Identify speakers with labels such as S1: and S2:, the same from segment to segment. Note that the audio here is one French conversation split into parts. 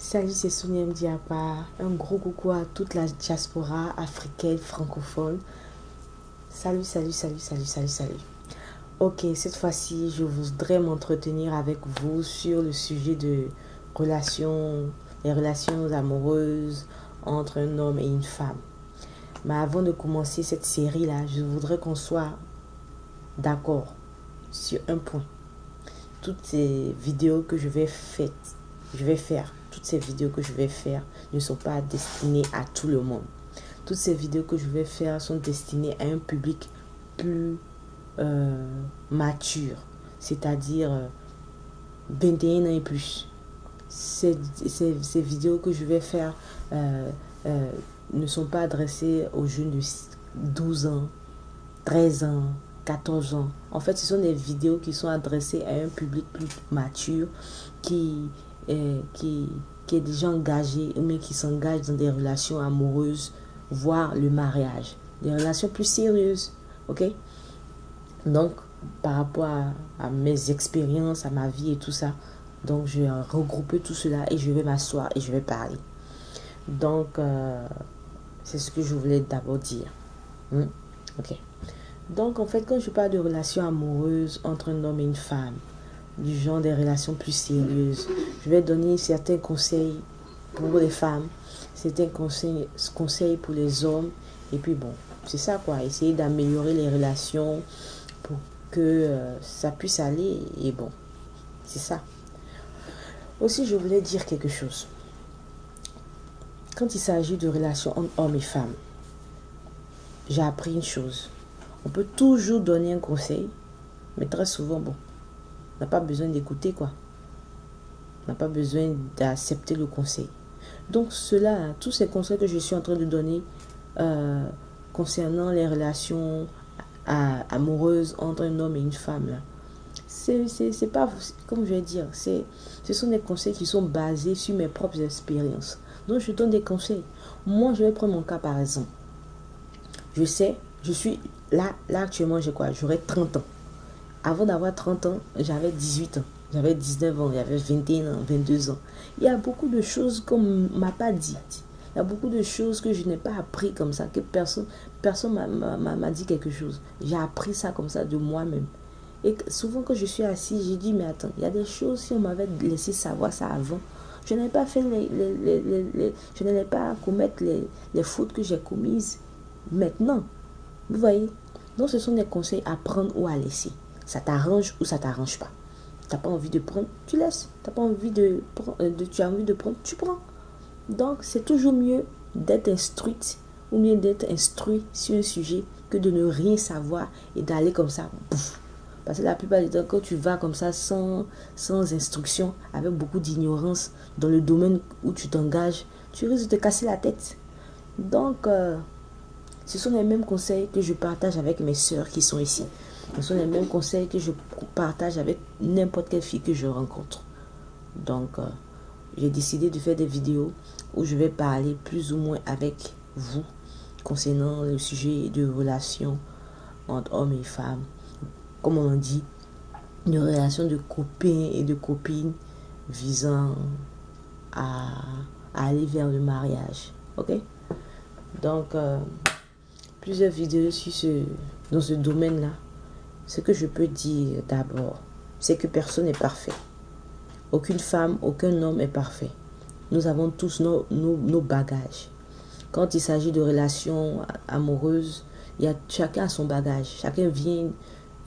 S1: Salut, c'est Sonia Mdiapa. Un gros coucou à toute la diaspora africaine francophone. Salut, salut, salut, salut, salut, salut. Ok, cette fois-ci, je voudrais m'entretenir avec vous sur le sujet de les relations amoureuses entre un homme et une femme. Mais avant de commencer cette série-là, je voudrais qu'on soit d'accord sur un point. Toutes ces vidéos que je vais faire, toutes ces vidéos que je vais faire ne sont pas destinées à tout le monde. Toutes ces vidéos que je vais faire sont destinées à un public plus mature, c'est-à-dire 21 ans et plus. Ces vidéos que je vais faire ne sont pas adressées aux jeunes de 12 ans, 13 ans, 14 ans. En fait, ce sont des vidéos qui sont adressées à un public plus mature qui est déjà engagé, mais qui s'engage dans des relations amoureuses, voire le mariage. Des relations plus sérieuses. Ok? Donc, par rapport à mes expériences, à ma vie et tout ça, donc je vais regrouper tout cela et je vais m'asseoir et je vais parler. Donc, c'est ce que je voulais d'abord dire. Ok. Donc, en fait, quand je parle de relations amoureuses entre un homme et une femme, du genre des relations plus sérieuses, je vais donner certains conseils pour les femmes, certains conseils pour les hommes. Et puis bon, c'est ça quoi, essayer d'améliorer les relations pour que ça puisse aller. Et bon, c'est ça. Aussi, je voulais dire quelque chose. Quand il s'agit de relations entre hommes et femmes, j'ai appris une chose. On peut toujours donner un conseil, mais très souvent, bon, on n'a pas besoin d'écouter quoi. On n'a pas besoin d'accepter le conseil. Donc tous ces conseils que je suis en train de donner concernant les relations amoureuses entre un homme et une femme, là, c'est pas, comme je vais dire, ce sont des conseils qui sont basés sur mes propres expériences. Donc je donne des conseils. Moi, je vais prendre mon cas par exemple. Je sais, je suis là actuellement, j'ai quoi? J'aurai 30 ans. Avant d'avoir 30 ans, j'avais 18 ans. J'avais 19 ans, j'avais 21 ans, 22 ans. Il y a beaucoup de choses qu'on ne m'a pas dites. Il y a beaucoup de choses que je n'ai pas appris comme ça, que personne m'a dit quelque chose. J'ai appris ça comme ça de moi-même. Et souvent quand je suis assise, j'ai dit, mais attends, il y a des choses, si on m'avait laissé savoir ça avant, je n'allais pas faire je n'allais pas commettre les fautes que j'ai commises maintenant. Vous voyez? Donc ce sont des conseils à prendre ou à laisser. Ça t'arrange ou ça t'arrange pas. T'as pas envie de prendre, tu laisses. Tu as envie de prendre, tu prends. Donc c'est toujours mieux d'être instruite ou mieux d'être instruit sur un sujet que de ne rien savoir et d'aller comme ça. Bouf. Parce que la plupart du temps, quand tu vas comme ça sans instruction, avec beaucoup d'ignorance dans le domaine où tu t'engages, tu risques de te casser la tête. Donc, ce sont les mêmes conseils que je partage avec mes sœurs qui sont ici. Ce sont les mêmes conseils que je partage avec n'importe quelle fille que je rencontre. Donc, j'ai décidé de faire des vidéos où je vais parler plus ou moins avec vous concernant le sujet de relations entre hommes et femmes. Comme on dit, une relation de copains et de copines visant à aller vers le mariage. Ok? Donc, plusieurs vidéos dans ce domaine-là. Ce que je peux dire d'abord, c'est que personne n'est parfait. Aucune femme, aucun homme est parfait. Nous avons tous nos bagages. Quand il s'agit de relations amoureuses, chacun a son bagage. Chacun vient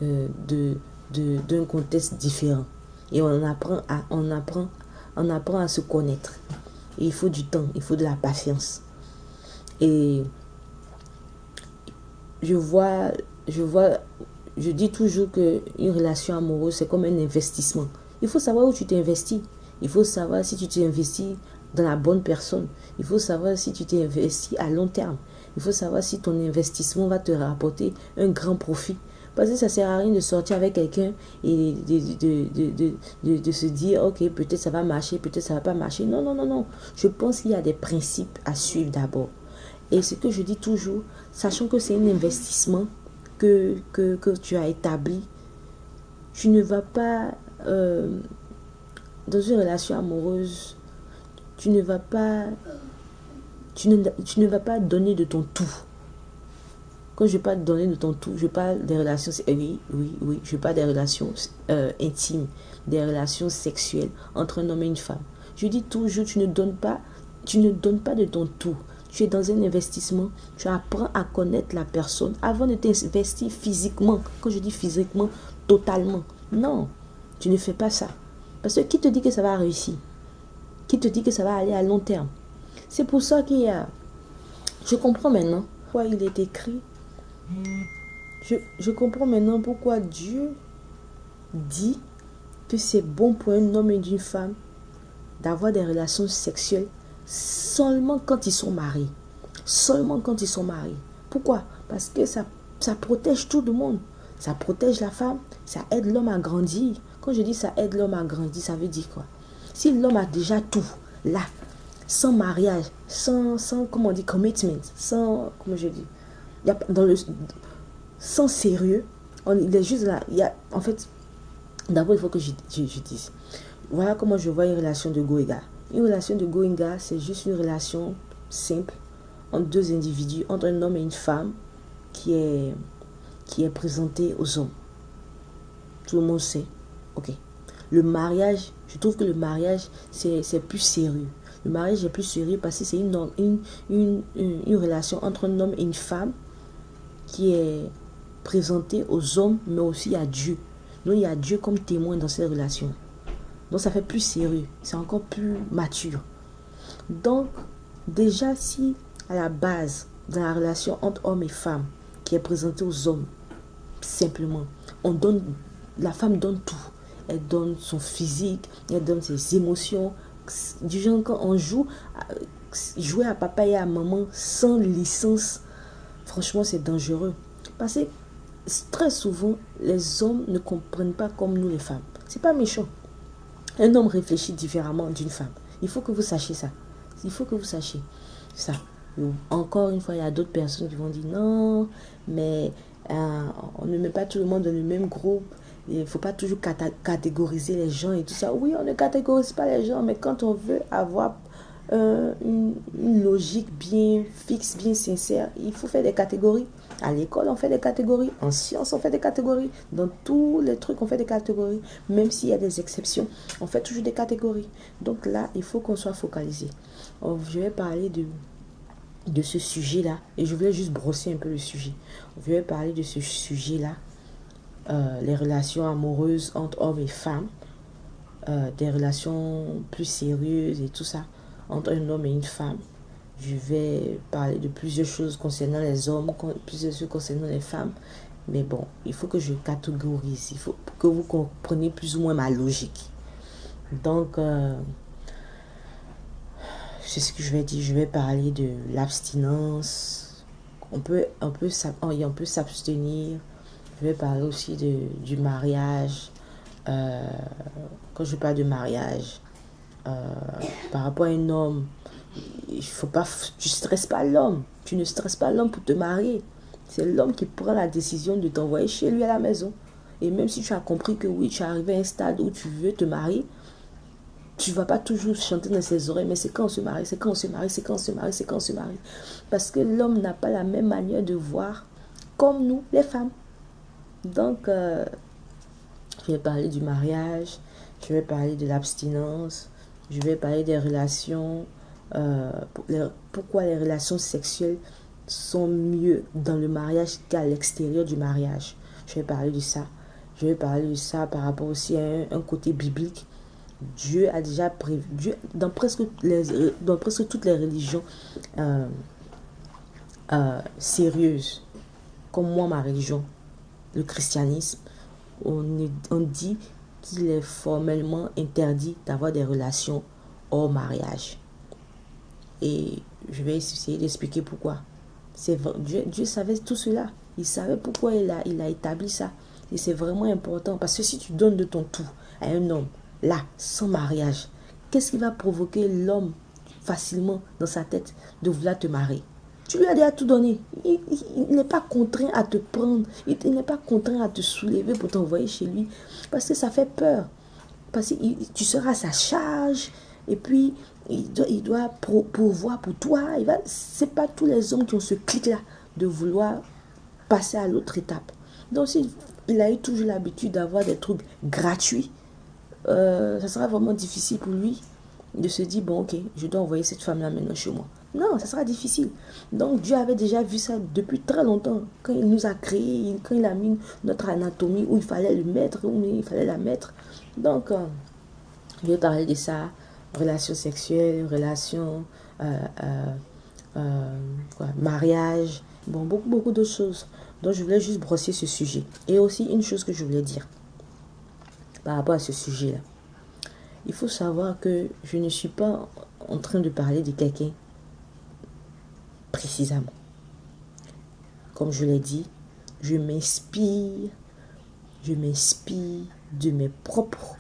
S1: d'un contexte différent. Et on apprend à se connaître. Et il faut du temps, il faut de la patience. Et je dis toujours qu'une relation amoureuse, c'est comme un investissement. Il faut savoir où tu t'investis. Il faut savoir si tu t'investis dans la bonne personne. Il faut savoir si tu t'investis à long terme. Il faut savoir si ton investissement va te rapporter un grand profit. Parce que ça ne sert à rien de sortir avec quelqu'un et de se dire, ok, peut-être ça va marcher, peut-être ça ne va pas marcher. Non, non, non, non. Je pense qu'il y a des principes à suivre d'abord. Et ce que je dis toujours, sachant que c'est un investissement que tu as établi, tu ne vas pas, dans une relation amoureuse, tu ne vas pas, tu ne vas pas donner de ton tout. Quand je parle de donner de ton tout, je parle des relations, oui, je parle des relations intimes, des relations sexuelles entre un homme et une femme. Je dis toujours, tu ne donnes pas de ton tout. Tu es dans un investissement, tu apprends à connaître la personne avant de t'investir physiquement. Quand je dis physiquement, totalement. Non, tu ne fais pas ça. Parce que qui te dit que ça va réussir? Qui te dit que ça va aller à long terme? C'est pour ça qu'il y a... Je comprends maintenant pourquoi il est écrit. Je comprends maintenant pourquoi Dieu dit que c'est bon pour un homme et une femme d'avoir des relations sexuelles seulement quand ils sont mariés. Seulement quand ils sont mariés. Pourquoi? Parce que ça protège tout le monde. Ça protège la femme, ça aide l'homme à grandir. Quand je dis ça aide l'homme à grandir, ça veut dire quoi? Si l'homme a déjà tout, là, sans mariage, sans comment on dit, commitment, sans, comment je dis, sans sérieux, il est juste là. En fait, d'abord, il faut que je dise. Voilà comment je vois une relation de go et gars. Une relation de go et gars, c'est juste une relation simple entre deux individus, entre un homme et une femme qui est présentée aux hommes. Tout le monde sait. Ok. Le mariage, je trouve que le mariage, c'est plus sérieux. Le mariage est plus sérieux parce que c'est une relation entre un homme et une femme qui est présentée aux hommes, mais aussi à Dieu. Donc, il y a Dieu comme témoin dans cette relation. Donc, ça fait plus sérieux. C'est encore plus mature. Donc, déjà, si à la base, dans la relation entre homme et femme, qui est présentée aux hommes, simplement, la femme donne tout. Elle donne son physique, elle donne ses émotions. Du genre, quand on jouer à papa et à maman sans licence, franchement, c'est dangereux. Parce que très souvent, les hommes ne comprennent pas comme nous les femmes. C'est pas méchant. Un homme réfléchit différemment d'une femme. Il faut que vous sachiez ça. Il faut que vous sachiez ça. Encore une fois, il y a d'autres personnes qui vont dire non, mais on ne met pas tout le monde dans le même groupe. Il ne faut pas toujours catégoriser les gens et tout ça. Oui, on ne catégorise pas les gens, mais quand on veut avoir une logique bien fixe, bien sincère, il faut faire des catégories. À l'école, on fait des catégories. En sciences, on fait des catégories. Dans tous les trucs, on fait des catégories. Même s'il y a des exceptions, on fait toujours des catégories. Donc là, il faut qu'on soit focalisé. Je vais parler de ce sujet-là. Et je voulais juste brosser un peu le sujet. Je vais parler de ce sujet-là. Les relations amoureuses entre hommes et femmes. Des relations plus sérieuses et tout ça. Entre un homme et une femme. Je vais parler de plusieurs choses concernant les hommes, plusieurs choses concernant les femmes. Mais bon, il faut que je catégorise. Il faut que vous compreniez plus ou moins ma logique. Donc, c'est ce que je vais dire. Je vais parler de l'abstinence. On peut s'abstenir. Je vais parler aussi du mariage. Quand je parle de mariage, par rapport à un homme, il faut pas, tu stresses pas l'homme. Tu ne stresses pas l'homme pour te marier. C'est l'homme qui prend la décision de t'envoyer chez lui à la maison. Et même si tu as compris que oui, tu es arrivé à un stade où tu veux te marier, tu ne vas pas toujours chanter dans ses oreilles, mais c'est quand on se marie, c'est quand on se marie, c'est quand on se marie, c'est quand on se marie. Parce que l'homme n'a pas la même manière de voir comme nous, les femmes. Donc, je vais parler du mariage, je vais parler de l'abstinence, je vais parler des relations. Pourquoi les relations sexuelles sont mieux dans le mariage qu'à l'extérieur du mariage. Je vais parler de ça. Je vais parler de ça par rapport aussi à un côté biblique. Dieu a déjà prévu, dans presque toutes les religions sérieuses, comme moi, ma religion, le christianisme, on dit qu'il est formellement interdit d'avoir des relations hors mariage. Et je vais essayer d'expliquer pourquoi. Dieu savait tout cela. Il savait pourquoi il a établi ça. Et c'est vraiment important. Parce que si tu donnes de ton tout à un homme, là, sans mariage, qu'est-ce qui va provoquer l'homme facilement dans sa tête de vouloir te marier? Tu lui as déjà tout donné. Il n'est pas contraint à te prendre. Il n'est pas contraint à te soulever pour t'envoyer chez lui. Parce que ça fait peur. Parce que tu seras à sa charge. Et puis, il doit pourvoir pour toi. C'est pas tous les hommes qui ont ce clic-là de vouloir passer à l'autre étape. Donc, s'il a eu toujours l'habitude d'avoir des trucs gratuits, ça sera vraiment difficile pour lui de se dire, bon, ok, je dois envoyer cette femme-là maintenant chez moi. Non, ça sera difficile. Donc, Dieu avait déjà vu ça depuis très longtemps. Quand il nous a créés, quand il a mis notre anatomie où il fallait le mettre, où il fallait la mettre. Donc, je vais parler de ça. Relations sexuelles, relations, mariage, bon, beaucoup de choses. Donc, je voulais juste brosser ce sujet. Et aussi, une chose que je voulais dire par rapport à ce sujet-là. Il faut savoir que je ne suis pas en train de parler de quelqu'un précisément. Comme je l'ai dit, je m'inspire de mes propres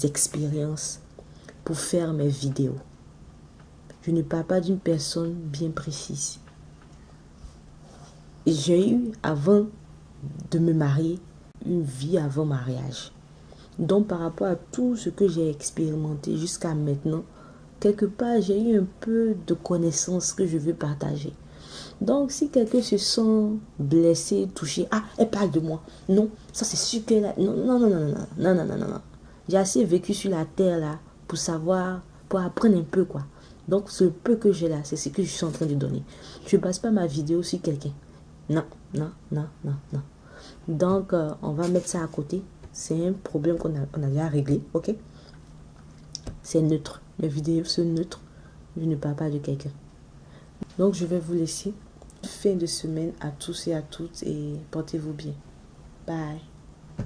S1: expériences pour faire mes vidéos. Je ne parle pas d'une personne bien précise. J'ai eu, avant de me marier, une vie avant mariage. Donc, par rapport à tout ce que j'ai expérimenté jusqu'à maintenant, quelque part, j'ai eu un peu de connaissances que je veux partager. Donc, si quelqu'un se sent blessé, touché, ah, elle parle de moi. Non, ça c'est sûr qu'elle a... Non. J'ai assez vécu sur la terre là pour savoir, pour apprendre un peu quoi. Donc, ce peu que j'ai là, c'est ce que je suis en train de donner. Je ne passe pas ma vidéo sur quelqu'un. Non. Donc, on va mettre ça à côté. C'est un problème qu'on a déjà réglé, ok? C'est neutre. Mes vidéos sont neutres. Je ne parle pas de quelqu'un. Donc, je vais vous laisser. Fin de semaine à tous et à toutes et portez-vous bien. Bye.